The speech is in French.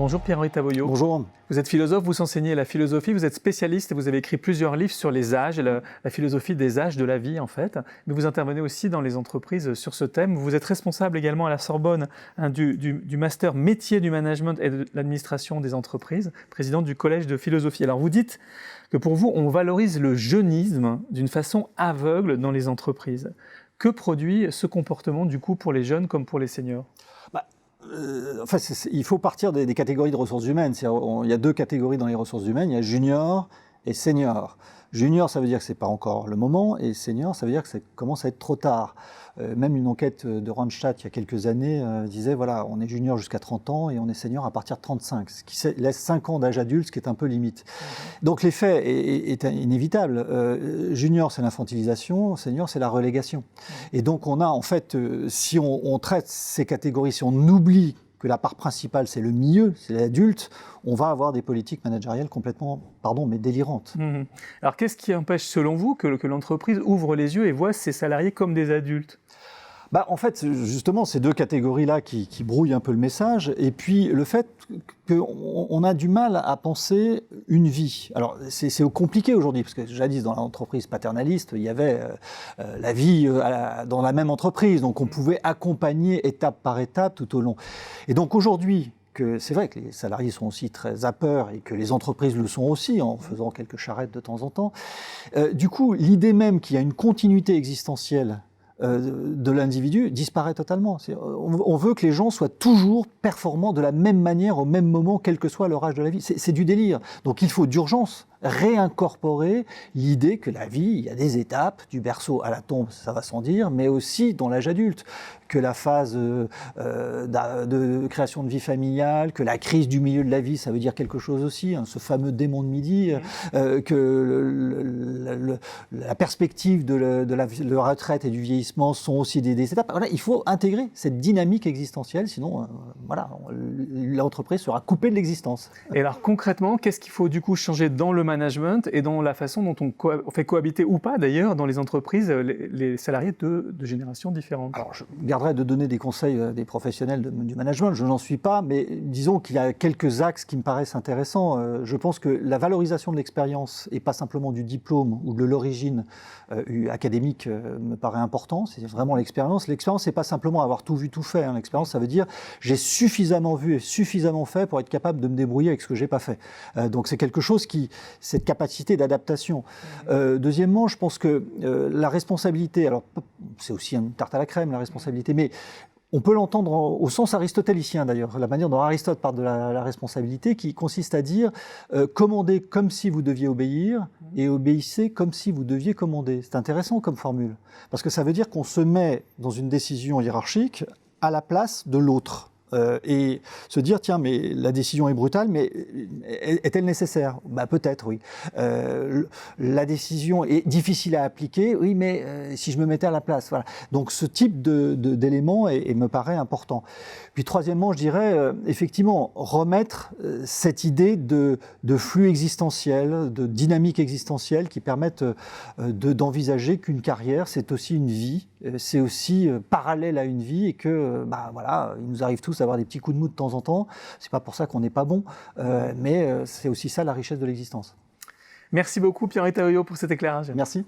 Bonjour Pierre-Henri Tavoyot. Bonjour. Vous êtes philosophe, vous enseignez la philosophie, vous êtes spécialiste et vous avez écrit plusieurs livres sur les âges, la philosophie des âges de la vie en fait. Mais vous intervenez aussi dans les entreprises sur ce thème. Vous êtes responsable également à la Sorbonne du master métier du management et de l'administration des entreprises, président du collège de philosophie. Alors vous dites que pour vous, on valorise le jeunisme d'une façon aveugle dans les entreprises. Que produit ce comportement du coup pour les jeunes comme pour les seniors ? Il faut partir des catégories de ressources humaines. Il y a deux catégories dans les ressources humaines, il y a junior et senior. Junior, ça veut dire que ce n'est pas encore le moment, et senior, ça veut dire que ça commence à être trop tard. Même une enquête de Randstad il y a quelques années disait, voilà, on est junior jusqu'à 30 ans et on est senior à partir de 35, ce qui laisse 5 ans d'âge adulte, ce qui est un peu limite. Donc l'effet est inévitable. Junior, c'est l'infantilisation, senior, c'est la relégation. Et donc on a, en fait, si on traite ces catégories, si on oublie que la part principale, c'est le milieu, c'est l'adulte, on va avoir des politiques managériales complètement, mais délirantes. Alors, qu'est-ce qui empêche, selon vous, que l'entreprise ouvre les yeux et voit ses salariés comme des adultes ? En fait, justement, ces deux catégories-là qui brouillent un peu le message, et puis le fait qu'on a du mal à penser une vie. Alors, c'est compliqué aujourd'hui, parce que jadis, dans l'entreprise paternaliste, il y avait la vie dans la même entreprise, donc on pouvait accompagner étape par étape tout au long. Et donc aujourd'hui, c'est vrai que les salariés sont aussi très zappeurs et que les entreprises le sont aussi en faisant quelques charrettes de temps en temps. Du coup, l'idée même qu'il y a une continuité existentielle de l'individu disparaît totalement. On veut que les gens soient toujours performants de la même manière, au même moment, quel que soit leur âge de la vie. C'est du délire. Donc il faut d'urgence réincorporer l'idée que la vie, il y a des étapes, du berceau à la tombe, ça va sans dire, mais aussi dans l'âge adulte, que la phase de création de vie familiale, que la crise du milieu de la vie, ça veut dire quelque chose aussi, ce fameux démon de midi, que la perspective de la retraite et du vieillissement sont aussi des étapes. Voilà, il faut intégrer cette dynamique existentielle, sinon l'entreprise sera coupée de l'existence. Et alors concrètement, qu'est-ce qu'il faut du coup changer dans le management et dans la façon dont on fait cohabiter ou pas d'ailleurs dans les entreprises les salariés de générations différentes? Alors je garderai de donner des conseils des professionnels du management, je n'en suis pas, mais disons qu'il y a quelques axes qui me paraissent intéressants. Je pense que la valorisation de l'expérience et pas simplement du diplôme ou de l'origine académique me paraît important, c'est vraiment l'expérience. L'expérience, c'est pas simplement avoir tout vu, tout fait. L'expérience, ça veut dire j'ai suffisamment vu et suffisamment fait pour être capable de me débrouiller avec ce que j'ai pas fait. Donc c'est quelque chose cette capacité d'adaptation. Deuxièmement, je pense que la responsabilité, alors c'est aussi une tarte à la crème, la responsabilité, mais on peut l'entendre au sens aristotélicien d'ailleurs, la manière dont Aristote parle de la responsabilité, qui consiste à dire commandez comme si vous deviez obéir et obéissez comme si vous deviez commander. C'est intéressant comme formule, parce que ça veut dire qu'on se met dans une décision hiérarchique à la place de l'autre. Et se dire, tiens, mais la décision est brutale, mais est-elle nécessaire ? Peut-être, oui. La décision est difficile à appliquer, oui, mais si je me mettais à la place, voilà. Donc ce type d'élément me paraît important. Puis troisièmement, je dirais, effectivement, remettre cette idée de flux existentiel, de dynamique existentielle qui permettent d'envisager qu'une carrière, c'est aussi une vie, c'est aussi parallèle à une vie et que, il nous arrive tous d'avoir des petits coups de mou de temps en temps. C'est pas pour ça qu'on n'est pas bon, mais c'est aussi ça la richesse de l'existence. Merci beaucoup Pierre-Henri Tavoyot pour cet éclairage. Merci.